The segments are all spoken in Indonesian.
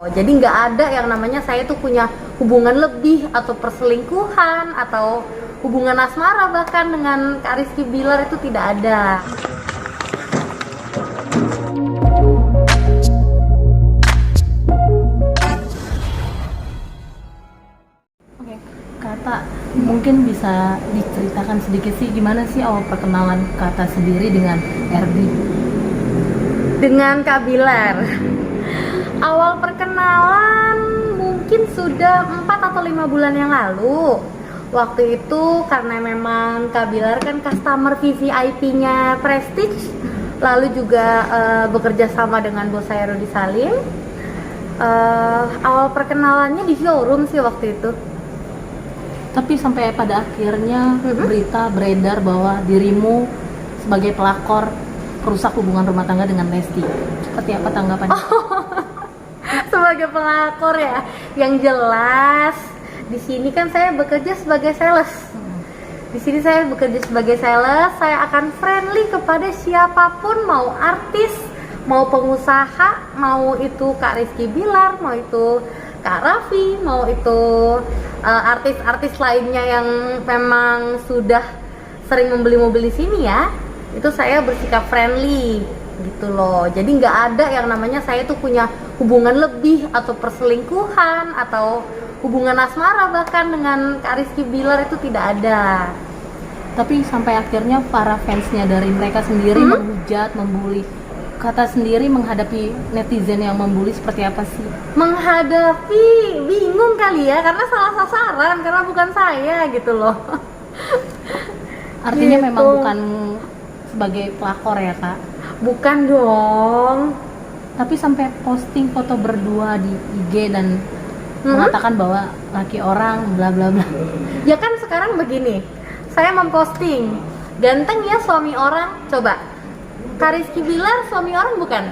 Jadi nggak ada yang namanya saya tuh punya hubungan lebih atau perselingkuhan atau hubungan asmara bahkan dengan Kak Rizky Bilar, itu tidak ada. Oke, Kata, mungkin bisa diceritakan sedikit sih gimana sih awal perkenalan Kata sendiri dengan RB? Dengan Kak Bilar. Awal perkenalan mungkin sudah 4 atau 5 bulan yang lalu. Waktu itu karena memang Kak Bilar kan customer VVIP-nya Prestige, lalu juga bekerja sama dengan bos saya Rudi Salim. Awal perkenalannya di showroom sih waktu itu. Tapi sampai pada akhirnya berita beredar bahwa dirimu sebagai pelakor perusak hubungan rumah tangga dengan Lesti. Seperti apa tanggapannya? Sebagai pelakor ya, yang jelas di sini kan saya bekerja sebagai sales. Di sini saya bekerja sebagai sales, saya akan friendly kepada siapapun, mau artis, mau pengusaha, mau itu Kak Rizky Bilar, mau itu Kak Raffi, mau itu artis-artis lainnya yang memang sudah sering membeli mobil di sini ya. Itu saya bersikap friendly gitu loh. Jadi nggak ada yang namanya saya tuh punya hubungan lebih atau perselingkuhan atau hubungan asmara bahkan dengan Kak Rizky Bilar, itu tidak ada. Tapi sampai akhirnya para fansnya dari mereka sendiri menghujat, membuli. Kata sendiri menghadapi netizen yang membuli seperti apa sih? Menghadapi bingung kali ya, karena salah sasaran, karena bukan saya gitu loh. Artinya Gitu. memang bukan sebagai pelakor ya Kak? Bukan dong. Tapi sampai posting foto berdua di IG dan mengatakan bahwa laki orang bla bla bla. Ya kan sekarang begini, saya memposting ganteng ya suami orang, coba Kak Rizky Bilar suami orang bukan?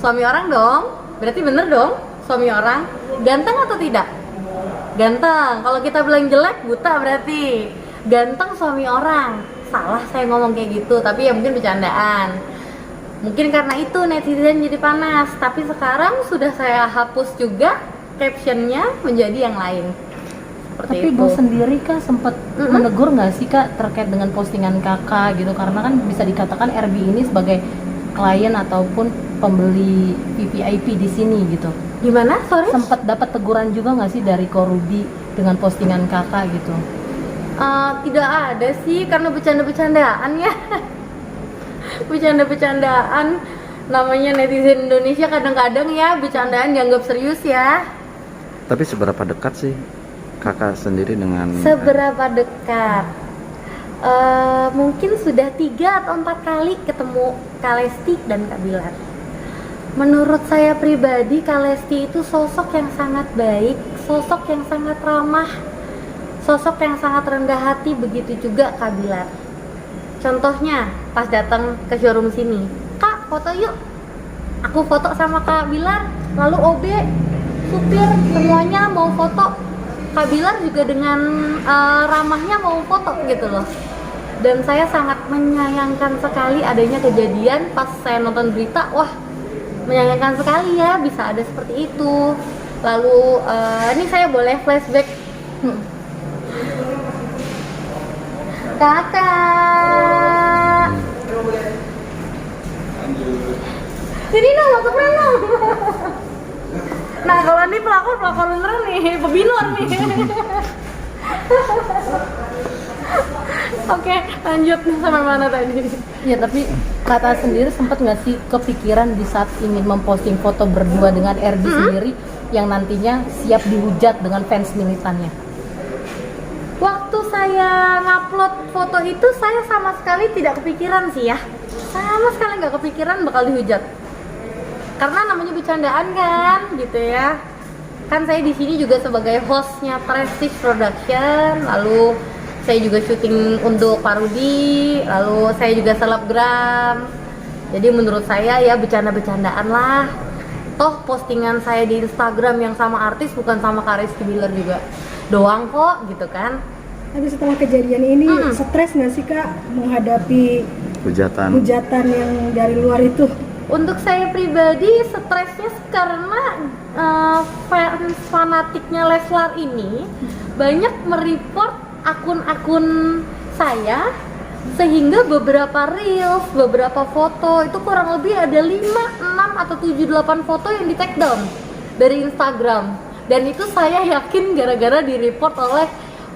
Suami orang dong, berarti bener dong suami orang. Ganteng atau tidak? Ganteng. Kalau kita bilang jelek, buta berarti. Ganteng suami orang. Salah saya ngomong kayak gitu, tapi ya mungkin bercandaan. Mungkin karena itu netizen jadi panas, tapi sekarang sudah saya hapus juga captionnya menjadi yang lain. Seperti Tapi itu. bos sendiri Kak sempat menegur nggak sih Kak terkait dengan postingan Kakak gitu, karena kan bisa dikatakan RB ini sebagai klien ataupun pembeli VVIP di sini gitu. Gimana? Sorry? Sempat dapat teguran juga nggak sih dari Korubi dengan postingan Kakak gitu? Tidak ada sih, karena bercanda-bercandaan ya. Bercanda-bercandaan, namanya netizen Indonesia kadang-kadang ya bercandaan dianggap serius ya. Tapi seberapa dekat sih kakak sendiri dengan Seberapa dekat? Mungkin sudah 3 atau 4 kali ketemu Kak Lesti dan Kak Bilar. Menurut saya pribadi, Kak Lesti itu sosok yang sangat baik, sosok yang sangat ramah, sosok yang sangat rendah hati, begitu juga Kak Bilar. Contohnya pas datang ke showroom sini, Kak foto yuk. Aku foto sama Kak Bilar, lalu OB, supir, semuanya mau foto. Kak Bilar juga dengan ramahnya mau foto gitu loh. Dan saya sangat menyayangkan sekali adanya kejadian pas saya nonton berita, wah menyayangkan sekali ya bisa ada seperti itu. Lalu ini saya boleh flashback. Kakak, sini dong, masuk dong. Nah kalau ini pelakor beneran nih, pebinor nih. Oke, lanjut sampai mana tadi? Ya tapi Kata sendiri sempat nggak sih kepikiran di saat ingin memposting foto berdua dengan RB sendiri yang nantinya siap dihujat dengan fans militannya? Waktu saya ngupload foto itu, saya sama sekali tidak kepikiran sih ya. Sama sekali nggak kepikiran bakal dihujat. Karena namanya bercandaan kan, gitu ya. Kan saya di sini juga sebagai hostnya Prestige Production, lalu saya juga syuting untuk Pak Rudi, lalu saya juga selebgram. Jadi menurut saya ya bercanda-bercandaan lah. Toh postingan saya di Instagram yang sama artis bukan sama Kak Rizky Bilar juga doang kok, gitu kan. Tapi setelah kejadian ini stres nggak sih Kak menghadapi hujatan? hujatan yang dari luar itu? Untuk saya pribadi stresnya karena fans fanatiknya Leslar ini banyak mereport akun-akun saya, sehingga beberapa reels, beberapa foto itu kurang lebih ada 5, 6 atau 7, 8 foto yang di take down dari Instagram. Dan itu saya yakin gara-gara di report oleh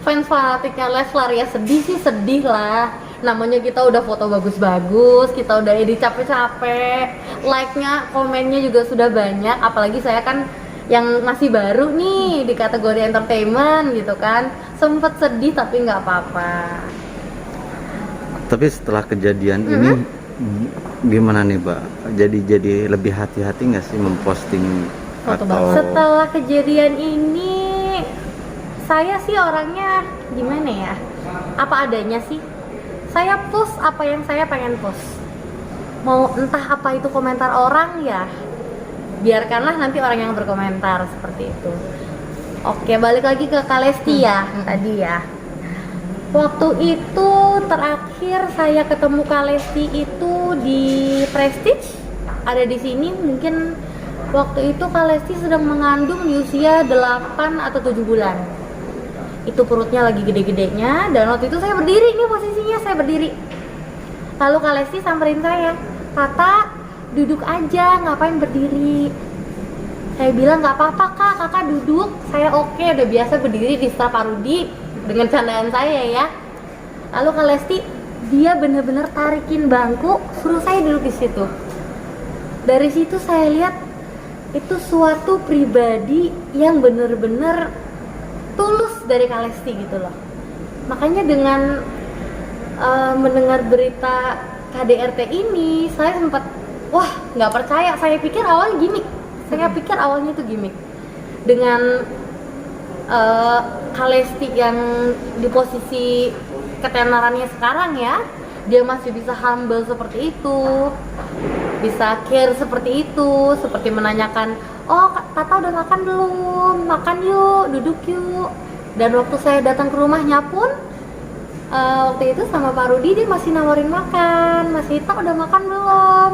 fans fanatiknya Leslar. Ya sedih sih, sedih lah. Namanya kita udah foto bagus-bagus, kita udah edit capek-capek, like-nya, komennya juga sudah banyak. Apalagi saya kan yang masih baru nih di kategori entertainment gitu kan, sempet sedih tapi nggak apa-apa. Tapi setelah kejadian ini gimana nih, Mbak? Jadi lebih hati-hati nggak sih memposting Foto atau Setelah kejadian ini, saya sih orangnya gimana ya? Apa adanya sih. Saya post apa yang saya pengen post. Mau entah apa itu komentar orang ya, biarkanlah nanti orang yang berkomentar seperti itu. Oke, balik lagi ke Kalesti ya tadi ya. Waktu itu terakhir saya ketemu Kalesti itu di Prestige, ada di sini. Mungkin waktu itu Kalesti sedang mengandung di usia 8 atau 7 bulan. Itu perutnya lagi gede-gedenya, dan waktu itu saya berdiri, ini posisinya saya berdiri. Lalu Kalesti samperin saya, "Kata, duduk aja, ngapain berdiri?" Saya bilang, "Nggak apa-apa kak, kakak duduk, saya oke, udah biasa berdiri di setelah Pak Rudi," dengan candaan saya ya. Lalu Kalesti, dia bener-bener tarikin bangku, suruh saya duduk di situ. Dari situ saya lihat itu suatu pribadi yang bener-bener tulus dari Kalesti gitu loh. Makanya dengan mendengar berita KDRT ini, saya sempat wah nggak percaya. Saya pikir awalnya gimmick. Saya pikir awalnya itu gimmick. Dengan Kalesti yang di posisi ketenarannya sekarang ya, dia masih bisa humble seperti itu, bisa care seperti itu, seperti menanyakan, "Oh, Tata udah makan belum? Makan yuk, duduk yuk." Dan waktu saya datang ke rumahnya pun, waktu itu sama Pak Rudi, dia masih nawarin makan, "Mas Ita udah makan belum?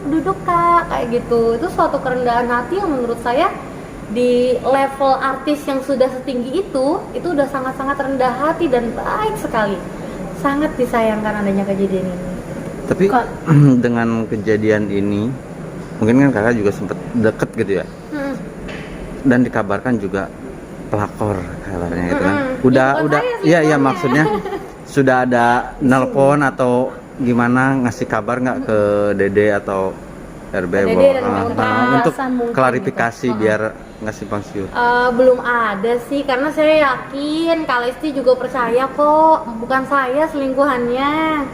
Duduk kak," kayak gitu. Itu suatu kerendahan hati yang menurut saya di level artis yang sudah setinggi itu udah sangat-sangat rendah hati dan baik sekali. Sangat disayangkan adanya kejadian ini. tapi dengan kejadian ini mungkin kan kakak juga sempat deket gitu ya, dan dikabarkan juga pelakor kabarnya gitu kan. Udah Iya, iya maksudnya sudah ada nelpon atau gimana ngasih kabar nggak ke Dede atau RB Dede dan untuk mungkin klarifikasi gitu. biar ngasih pangsiu? Belum ada sih, karena saya yakin Kalesti juga percaya kok, bukan saya selingkuhannya.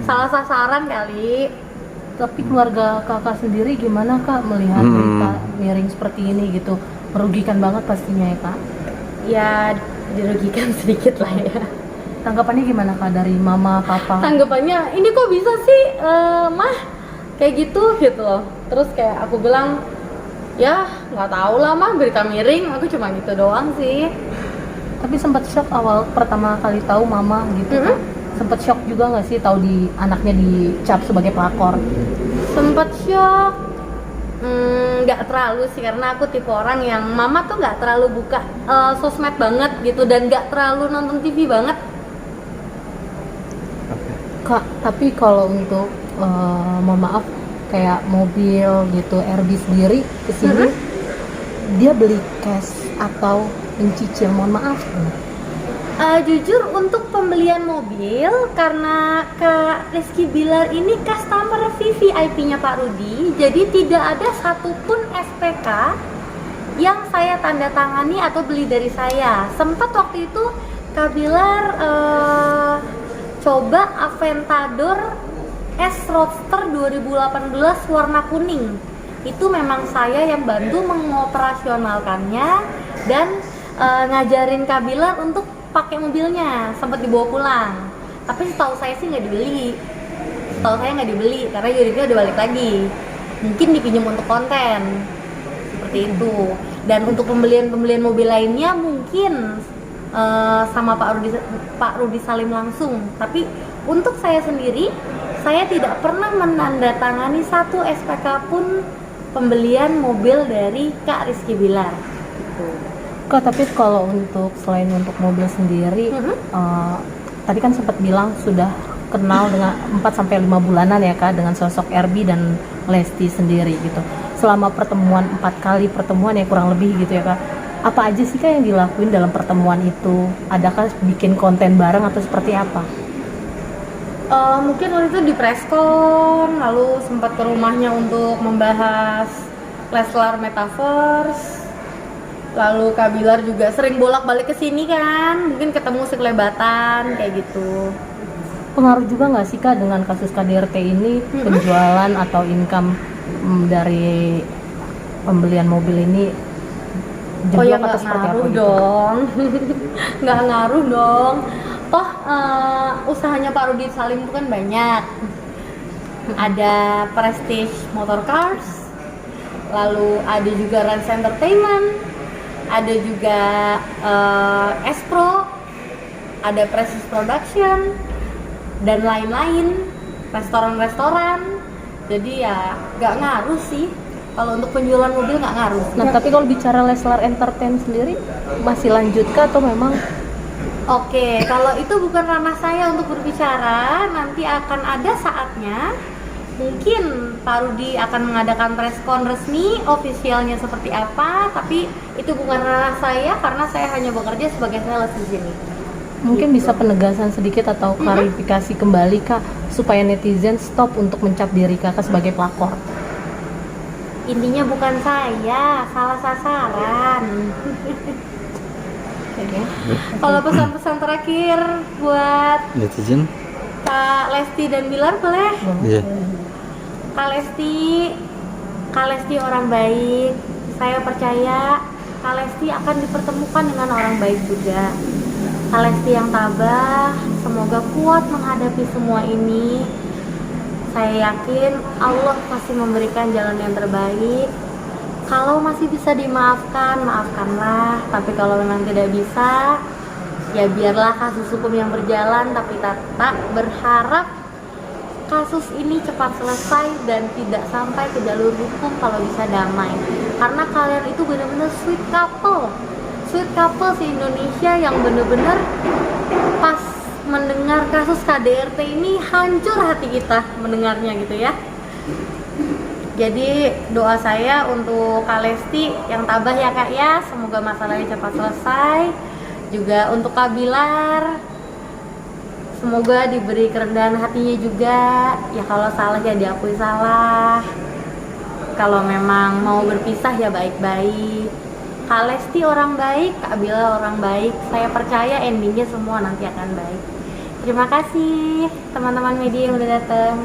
Salah sasaran kali. Tapi keluarga kakak sendiri gimana kak melihat berita miring seperti ini gitu? Merugikan banget pastinya ya kak? Ya dirugikan sedikit lah ya. Tanggapannya gimana kak dari mama, papa? Tanggapannya, "Ini kok bisa sih mah kayak gitu loh." Terus kayak aku bilang, "Ya nggak tahu lah mah, berita miring, aku cuma gitu doang sih." Tapi sempat shock awal pertama kali tahu mama gitu kak? Sempat shock juga nggak sih tahu di anaknya dicap sebagai pelakor? Sempet shock. Nggak terlalu sih, karena aku tipe orang yang mama tuh nggak terlalu buka sosmed banget gitu, dan nggak terlalu nonton TV banget. Kak, tapi kalau untuk mohon maaf kayak mobil gitu RB sendiri kesini, dia beli cash atau mencicil, mohon maaf? Jujur untuk pembelian mobil, karena Kak Rizky Bilar ini customer VVIP-nya Pak Rudi, jadi tidak ada satupun SPK yang saya tanda tangani atau beli dari saya. Sempat waktu itu Kak Bilar coba Aventador S Roadster 2018 warna kuning. Itu memang saya yang bantu mengoperasionalkannya dan ngajarin Kak Bilar untuk pakai mobilnya, sempat dibawa pulang. Tapi setahu saya sih nggak dibeli. Setahu saya nggak dibeli karena unitnya udah balik lagi. Mungkin dipinjam untuk konten seperti itu. Dan untuk pembelian mobil lainnya mungkin sama Pak Rudi Salim langsung. Tapi untuk saya sendiri saya tidak pernah menandatangani satu SPK pun pembelian mobil dari Kak Rizky Bilar. Gitu. Kak, tapi kalau untuk selain untuk mobil sendiri, tadi kan sempat bilang sudah kenal dengan 4-5 bulanan ya Kak dengan sosok Erbi dan Lesti sendiri gitu. Selama pertemuan 4 kali pertemuan ya kurang lebih gitu ya Kak. Apa aja sih Kak yang dilakuin dalam pertemuan itu? Adakah bikin konten bareng atau seperti apa? Mungkin waktu itu di preskon, lalu sempat ke rumahnya untuk membahas Leslar Metaverse. Lalu Kak Bilar juga sering bolak-balik ke sini kan, mungkin ketemu sekelebatan kayak gitu. Pengaruh juga nggak sih Kak dengan kasus KDRT ini penjualan atau income dari pembelian mobil ini? Oh ya Jeblok atau nggak seperti ngaruh apa gitu? dong, nggak ngaruh dong. Toh usahanya Pak Rudi Salim itu kan banyak. Ada Prestige Motor Cars, lalu ada juga Rans Entertainment, ada juga Espro, ada Prestige Production, dan lain-lain, restoran-restoran. Jadi ya nggak ngaruh sih. Kalau untuk penjualan mobil nggak ngaruh. Nah, tapi kalau bicara Leslar Entertain sendiri masih lanjut kah atau memang Oke, kalau itu bukan ranah saya untuk berbicara. Nanti akan ada saatnya mungkin Pak Rudi akan mengadakan preskon resmi ofisialnya seperti apa, tapi itu bukan ranah saya karena saya hanya bekerja sebagai sales di sini. mungkin bisa penegasan sedikit atau klarifikasi kembali Kak supaya netizen stop untuk mencap diri Kakak sebagai pelakor? Intinya bukan saya, salah sasaran. Kalau pesan-pesan terakhir buat Netizen? Kak Lesti dan Bilar boleh? Iya. Kak Lesti orang baik. Saya percaya Kak Lesti akan dipertemukan dengan orang baik juga. Kak Lesti yang tabah, semoga kuat menghadapi semua ini. Saya yakin Allah pasti memberikan jalan yang terbaik. Kalau masih bisa dimaafkan, maafkanlah. Tapi kalau memang tidak bisa, ya biarlah kasus hukum yang berjalan. Tapi tak berharap kasus ini cepat selesai dan tidak sampai ke jalur hukum kalau bisa damai. Karena kalian itu benar-benar sweet couple se-Indonesia yang benar-benar pas mendengar kasus KDRT ini hancur hati kita mendengarnya gitu ya. Jadi doa saya untuk Kak Lesti yang tabah ya Kak ya, semoga masalahnya cepat selesai. Juga untuk Kak Bilar, semoga diberi kerendahan hatinya juga. Ya kalau salah ya diakui salah. Kalau memang mau berpisah ya baik-baik. Kak Lesti orang baik, Kak Bilar orang baik. Saya percaya endingnya semua nanti akan baik. Terima kasih teman-teman media yang udah datang.